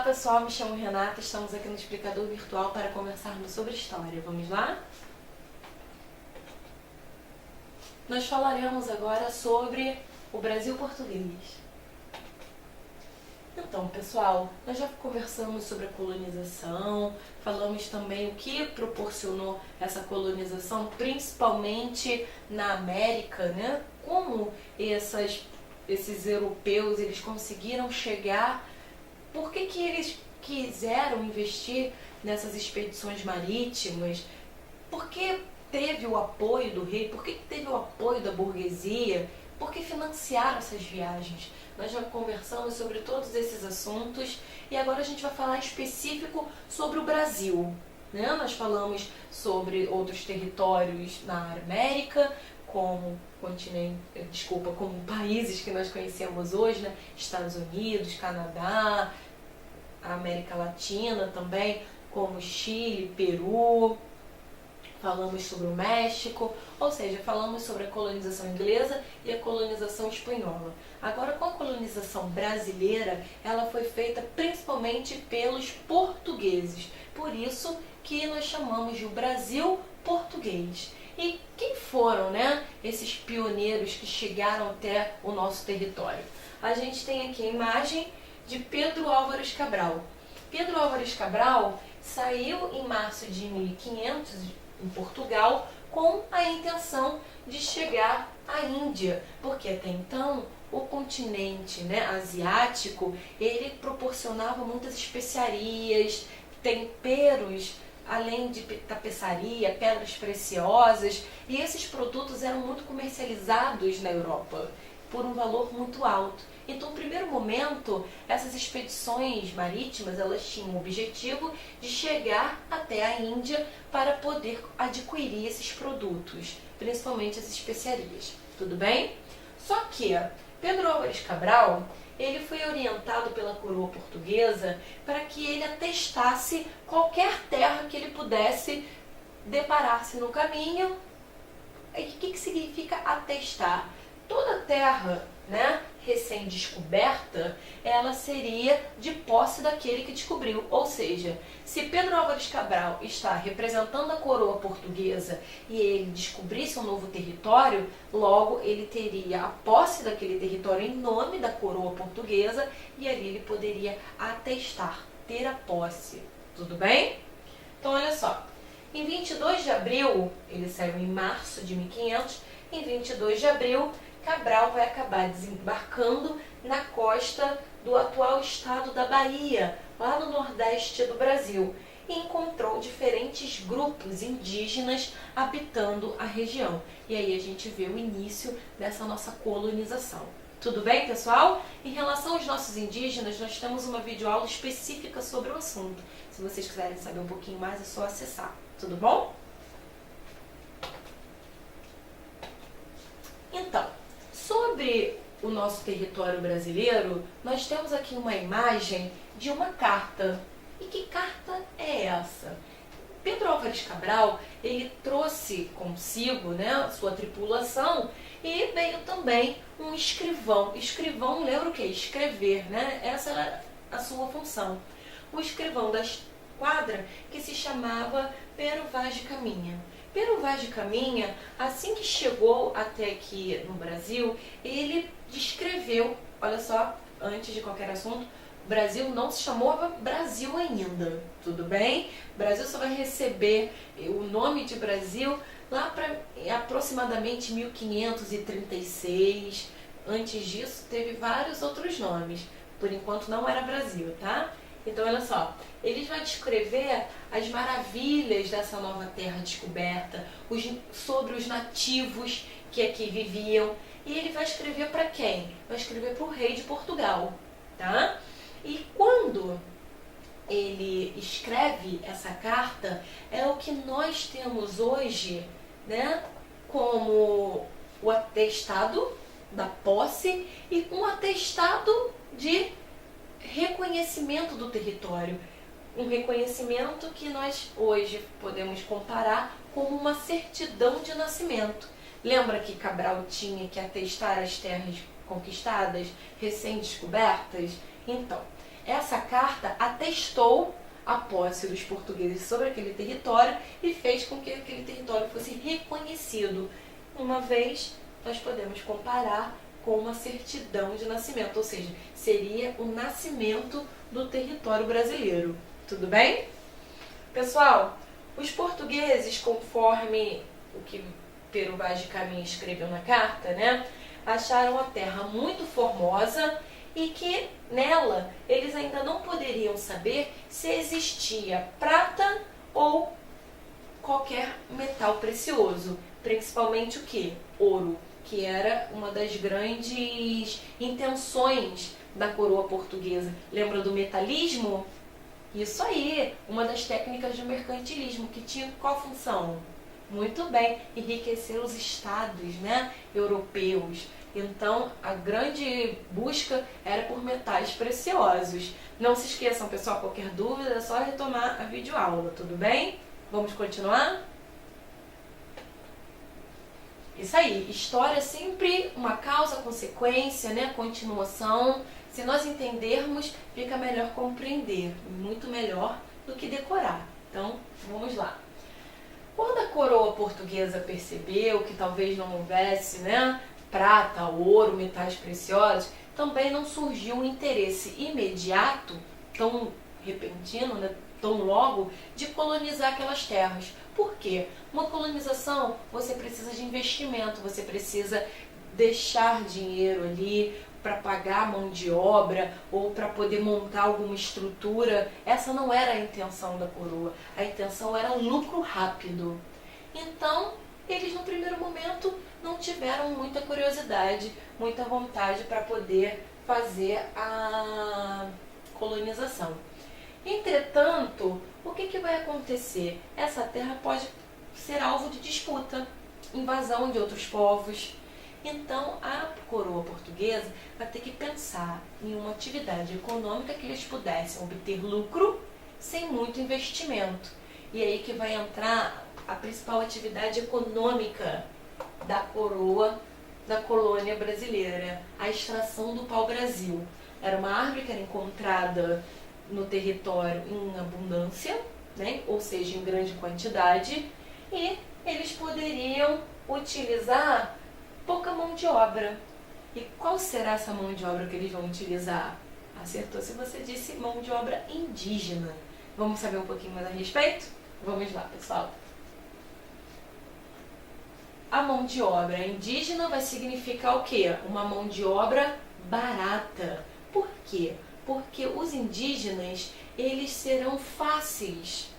pessoal, me chamo Renata, estamos aqui no Explicador Virtual para conversarmos sobre história. Vamos lá? Nós falaremos agora sobre o Brasil português. Então, pessoal, nós já conversamos sobre a colonização, falamos também o que proporcionou essa colonização, principalmente na América, né? Como esses europeus eles conseguiram chegar. Por que eles quiseram investir nessas expedições marítimas? Por que teve o apoio do rei? Por que teve o apoio da burguesia? Por que financiaram essas viagens? Nós já conversamos sobre todos esses assuntos e agora a gente vai falar específico sobre o Brasil, né? Nós falamos sobre outros territórios na América, como países que nós conhecemos hoje, né? Estados Unidos, Canadá, a América Latina também, como Chile, Peru. Falamos sobre o México, ou seja, falamos sobre a colonização inglesa e a colonização espanhola. Agora, com a colonização brasileira, ela foi feita principalmente pelos portugueses. Por isso que nós chamamos de o Brasil português. E quem foram, né, esses pioneiros que chegaram até o nosso território? A gente tem aqui a imagem de Pedro Álvares Cabral. Pedro Álvares Cabral saiu em março de 1500 em Portugal com a intenção de chegar à Índia, porque até então o continente, né, asiático, ele proporcionava muitas especiarias, temperos, além de tapeçaria, pedras preciosas, e esses produtos eram muito comercializados na Europa por um valor muito alto. Então, no primeiro momento, essas expedições marítimas, elas tinham o objetivo de chegar até a Índia para poder adquirir esses produtos, principalmente as especiarias. Tudo bem? Só que Pedro Álvares Cabral, ele foi orientado pela coroa portuguesa para que ele atestasse qualquer terra que ele pudesse deparar-se no caminho. E o que significa atestar? Toda terra, né, recém-descoberta, ela seria de posse daquele que descobriu. Ou seja, se Pedro Álvares Cabral está representando a coroa portuguesa e ele descobrisse um novo território, logo ele teria a posse daquele território em nome da coroa portuguesa e ali ele poderia atestar, ter a posse. Tudo bem? Então, olha só. Em 22 de abril, ele saiu em março de 1500, em 22 de abril, Cabral vai acabar desembarcando na costa do atual estado da Bahia, lá no nordeste do Brasil, e encontrou diferentes grupos indígenas habitando a região. E aí a gente vê o início dessa nossa colonização. Tudo bem, pessoal? Em relação aos nossos indígenas, nós temos uma videoaula específica sobre o assunto. Se vocês quiserem saber um pouquinho mais, é só acessar. Tudo bom? Então, sobre o nosso território brasileiro, nós temos aqui uma imagem de uma carta. E que carta é essa? Pedro Álvares Cabral, ele trouxe consigo, né, sua tripulação, e veio também um escrivão. Escrivão, lembra o que? Escrever, né? Essa era a sua função. O escrivão da esquadra, que se chamava Pero Vaz de Caminha. Pero Vaz de Caminha, assim que chegou até aqui no Brasil, ele descreveu, olha só, antes de qualquer assunto, o Brasil não se chamava Brasil ainda, tudo bem? O Brasil só vai receber o nome de Brasil lá para aproximadamente 1536. Antes disso, teve vários outros nomes. Por enquanto não era Brasil, tá? Então, olha só, ele vai descrever as maravilhas dessa nova terra descoberta, sobre os nativos que aqui viviam. E ele vai escrever para quem? Vai escrever para o rei de Portugal, tá? E quando ele escreve essa carta, é o que nós temos hoje, né, como o atestado da posse e um atestado de reconhecimento do território, um reconhecimento que nós hoje podemos comparar como uma certidão de nascimento. Lembra que Cabral tinha que atestar as terras conquistadas, recém-descobertas? Então, Essa carta atestou a posse dos portugueses sobre aquele território e fez com que aquele território fosse reconhecido. Uma vez, nós podemos comparar com uma certidão de nascimento, ou seja, seria o nascimento do território brasileiro. Tudo bem? Pessoal, os portugueses, conforme o que Pero Vaz de Caminha escreveu na carta, né, acharam a terra muito formosa e que nela eles ainda não poderiam saber se existia prata ou qualquer metal precioso, principalmente o que? Ouro, que era uma das grandes intenções da coroa portuguesa. Lembra do metalismo? Isso aí, uma das técnicas do mercantilismo, que tinha qual função? Muito bem, enriquecer os estados, né, europeus. Então, a grande busca era por metais preciosos. Não se esqueçam, pessoal, qualquer dúvida é só retomar a videoaula, tudo bem? Vamos continuar? Isso aí, história é sempre uma causa, consequência, né, continuação. Se nós entendermos, fica melhor compreender, muito melhor do que decorar. Então, vamos lá. Quando a coroa portuguesa percebeu que talvez não houvesse, né, prata, ouro, metais preciosos, também não surgiu um interesse imediato, tão repentino, né, tão logo, de colonizar aquelas terras. Por quê? Uma colonização, você precisa de investimento, você precisa deixar dinheiro ali para pagar a mão de obra ou para poder montar alguma estrutura. Essa não era a intenção da coroa. A intenção era lucro rápido. Então, eles no primeiro momento não tiveram muita curiosidade, muita vontade para poder fazer a colonização. Entretanto, o que vai acontecer? Essa terra pode ser alvo de disputa, invasão de outros povos. Então, a coroa portuguesa vai ter que pensar em uma atividade econômica que eles pudessem obter lucro sem muito investimento. E aí que vai entrar a principal atividade econômica da coroa da colônia brasileira, a extração do pau-brasil. Era uma árvore que era encontrada no território em abundância, né? Ou seja, em grande quantidade, e eles poderiam utilizar pouca mão de obra. E qual será essa mão de obra que eles vão utilizar? Acertou se você disse mão de obra indígena. Vamos saber um pouquinho mais a respeito? Vamos lá, pessoal. A mão de obra indígena vai significar o quê? Uma mão de obra barata. Por quê? Porque os indígenas, eles serão fáceis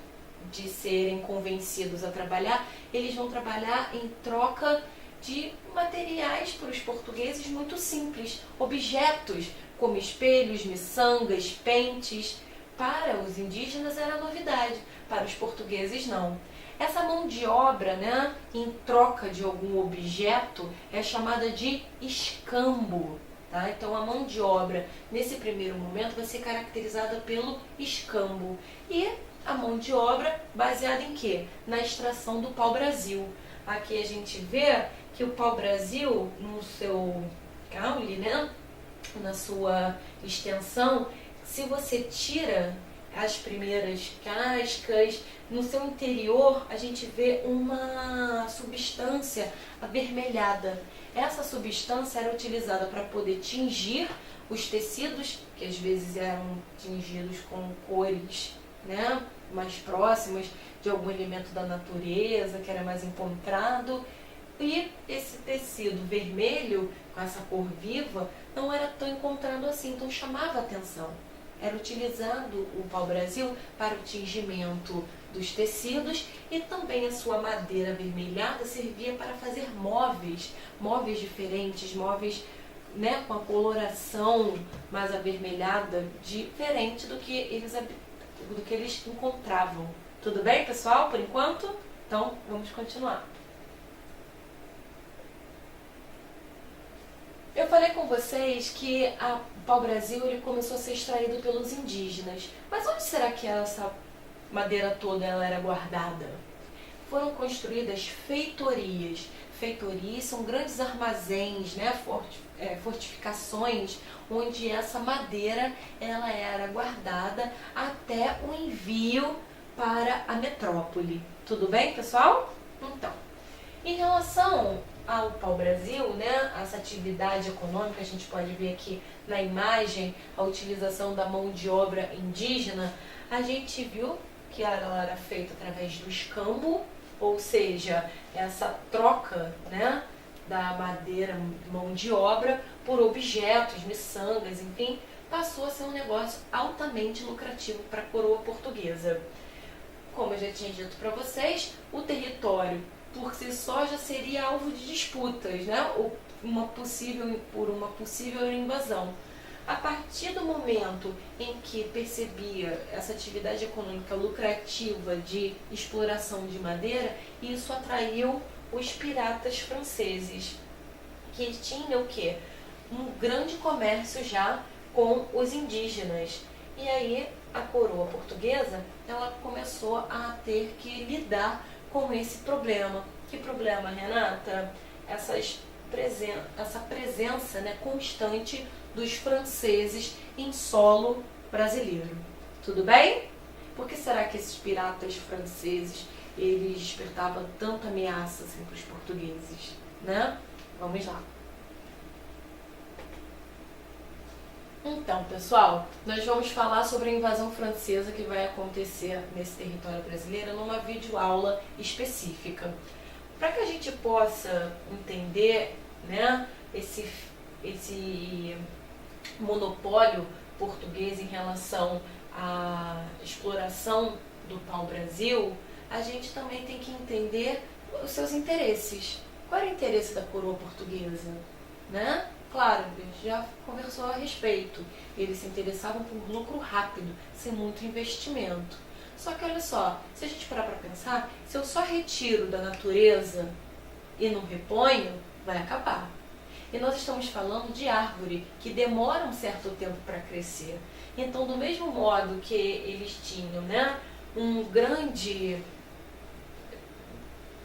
de serem convencidos a trabalhar. Eles vão trabalhar em troca de materiais para os portugueses muito simples, objetos como espelhos, miçangas, pentes. Para os indígenas era novidade, para os portugueses não. Essa mão de obra, né, em troca de algum objeto, é chamada de escambo. Tá? Então a mão de obra nesse primeiro momento vai ser caracterizada pelo escambo. E a mão de obra baseada em quê? Na extração do pau-brasil. Aqui a gente vê que o pau-brasil, no seu caule, né, na sua extensão, se você tira as primeiras cascas, no seu interior a gente vê uma substância avermelhada. Essa substância era utilizada para poder tingir os tecidos, que às vezes eram tingidos com cores, né, mais próximas de algum elemento da natureza, que era mais encontrado. E esse tecido vermelho, com essa cor viva, não era tão encontrado assim, então chamava atenção. Era utilizado o pau-brasil para o tingimento dos tecidos e também a sua madeira avermelhada servia para fazer móveis, móveis diferentes, móveis, né, com a coloração mais avermelhada, diferente do que eles encontravam. Tudo bem, pessoal, por enquanto? Então, vamos continuar. Eu falei com vocês que o pau-brasil ele começou a ser extraído pelos indígenas. Mas onde será que essa madeira toda ela era guardada? Foram construídas feitorias. feitorias, são grandes armazéns, né, fortificações, onde essa madeira ela era guardada até o envio para a metrópole. Tudo bem, pessoal? Então, em relação ao pau-brasil, né, essa atividade econômica, a gente pode ver aqui na imagem a utilização da mão de obra indígena, a gente viu que ela era feita através do escambo, ou seja, essa troca, né, da madeira, mão de obra, por objetos, miçangas, enfim, passou a ser um negócio altamente lucrativo para a coroa portuguesa. Como eu já tinha dito para vocês, o território por si só já seria alvo de disputas, né, por uma possível invasão. A partir do momento em que percebia essa atividade econômica lucrativa de exploração de madeira, isso atraiu os piratas franceses, que tinham o quê? Um grande comércio já com os indígenas. E aí a coroa portuguesa ela começou a ter que lidar com esse problema. Que problema, Renata? Essa presença, né, constante dos franceses em solo brasileiro. Tudo bem? Por que será que esses piratas franceses eles despertavam tanta ameaça assim, para os portugueses, né? Vamos lá. Então, pessoal, nós vamos falar sobre a invasão francesa que vai acontecer nesse território brasileiro numa videoaula específica. Para que a gente possa entender, né, esse monopólio português em relação à exploração do pau-brasil, a gente também tem que entender os seus interesses. Qual era o interesse da coroa portuguesa, né? Claro, a gente já conversou a respeito. Eles se interessavam por lucro rápido, sem muito investimento. Só que olha só, se a gente parar para pensar, se eu só retiro da natureza e não reponho, vai acabar. E nós estamos falando de árvore que demora um certo tempo para crescer. Então, do mesmo modo que eles tinham, né, um grande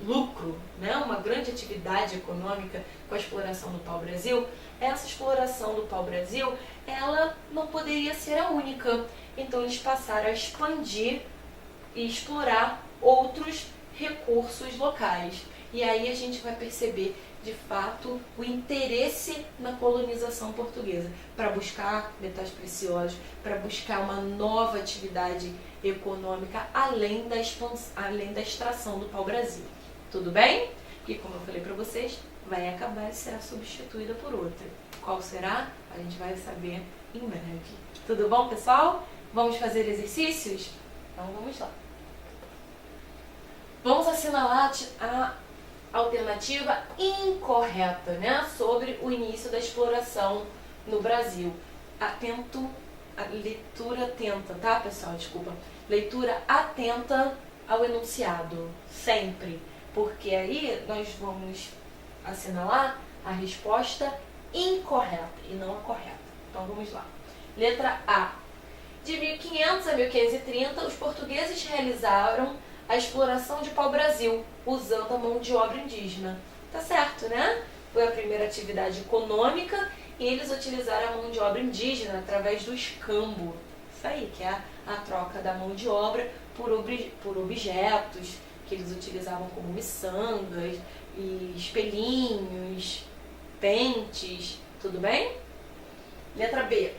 lucro, né, uma grande atividade econômica com a exploração do pau-brasil, essa exploração do pau-brasil, ela não poderia ser a única. Então, eles passaram a expandir e explorar outros recursos locais. E aí a gente vai perceber, de fato, o interesse na colonização portuguesa, para buscar metais preciosos, para buscar uma nova atividade econômica além da extração do pau-brasil. Tudo bem? E como eu falei para vocês, vai acabar e será substituída por outra. Qual será? A gente vai saber em breve. Tudo bom, pessoal? Vamos fazer exercícios? Então vamos lá. Vamos assinalar a alternativa incorreta, né, sobre o início da exploração no Brasil. Leitura atenta, tá, pessoal? Desculpa. Leitura atenta ao enunciado, sempre. Porque aí nós vamos assinalar a resposta incorreta e não a correta. Então vamos lá. Letra A. De 1500 a 1530, os portugueses realizaram a exploração de pau-brasil, usando a mão de obra indígena. Tá certo, né? Foi a primeira atividade econômica e eles utilizaram a mão de obra indígena através do escambo. Isso aí, que é a troca da mão de obra por objetos que eles utilizavam como miçangas, e espelhinhos, pentes, tudo bem? Letra B.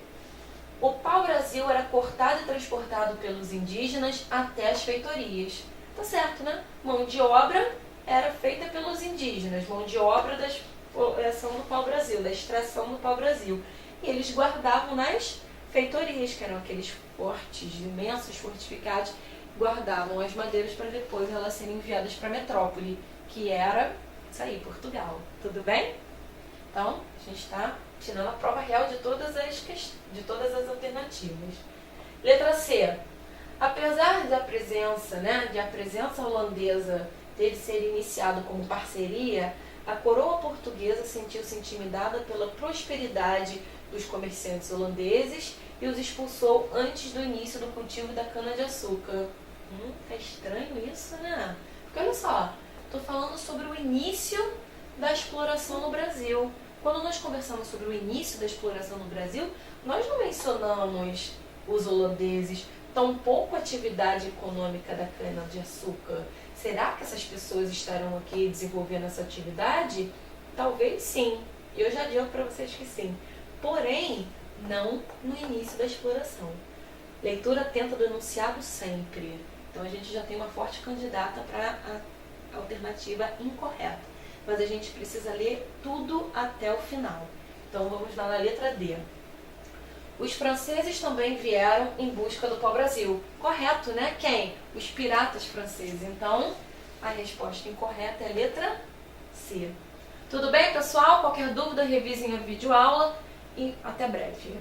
O pau-brasil era cortado e transportado pelos indígenas até as feitorias. Tá certo, né? Mão de obra era feita pelos indígenas, mão de obra da exploração do pau-brasil, da extração do pau-brasil. E eles guardavam nas feitorias, que eram aqueles fortes, imensos fortificados, guardavam as madeiras para depois elas serem enviadas para a metrópole, que era, isso aí, Portugal. Tudo bem? Então, a gente está tirando a prova real de todas as alternativas. Letra C. Apesar da presença, né, de a presença holandesa ter ser iniciado como parceria, a coroa portuguesa sentiu-se intimidada pela prosperidade dos comerciantes holandeses e os expulsou antes do início do cultivo da cana-de-açúcar. Tá estranho isso, né? Porque olha só, estou falando sobre o início da exploração no Brasil. Quando nós conversamos sobre o início da exploração no Brasil, nós não mencionamos os holandeses, tampouco a atividade econômica da cana-de-açúcar. Será que essas pessoas estarão aqui desenvolvendo essa atividade? Talvez sim. Eu já digo para vocês que sim. Porém, não no início da exploração. Leitura atenta do enunciado sempre. Então a gente já tem uma forte candidata para a alternativa incorreta. Mas a gente precisa ler tudo até o final. Então vamos lá na letra D. Os franceses também vieram em busca do pau-brasil. Correto, né? Quem? Os piratas franceses. Então, a resposta incorreta é a letra C. Tudo bem, pessoal? Qualquer dúvida, revisem a videoaula e até breve.